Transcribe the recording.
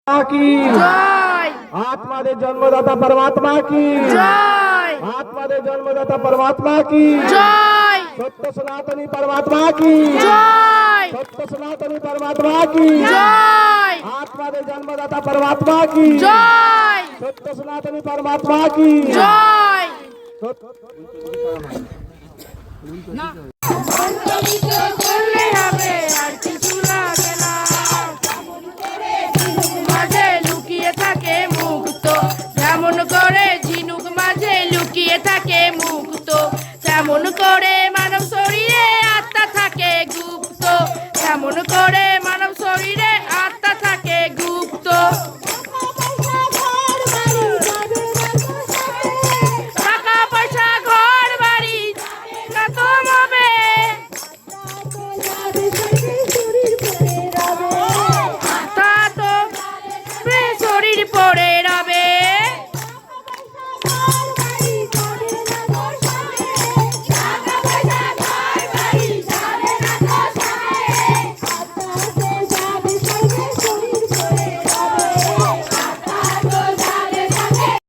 की জয় आत्मा दे जन्मदाता परमात्मा की জয় आत्मा दे जन्मदाता परमात्मा की জয় सत्य सनातनी परमात्मा की জয় सत्य सनातनी परमात्मा की জয় आत्मा दे जन्मदाता परमात्मा की জয় सत्य सनातनी परमात्मा की জয় করলে হবে আর কিছু লাগে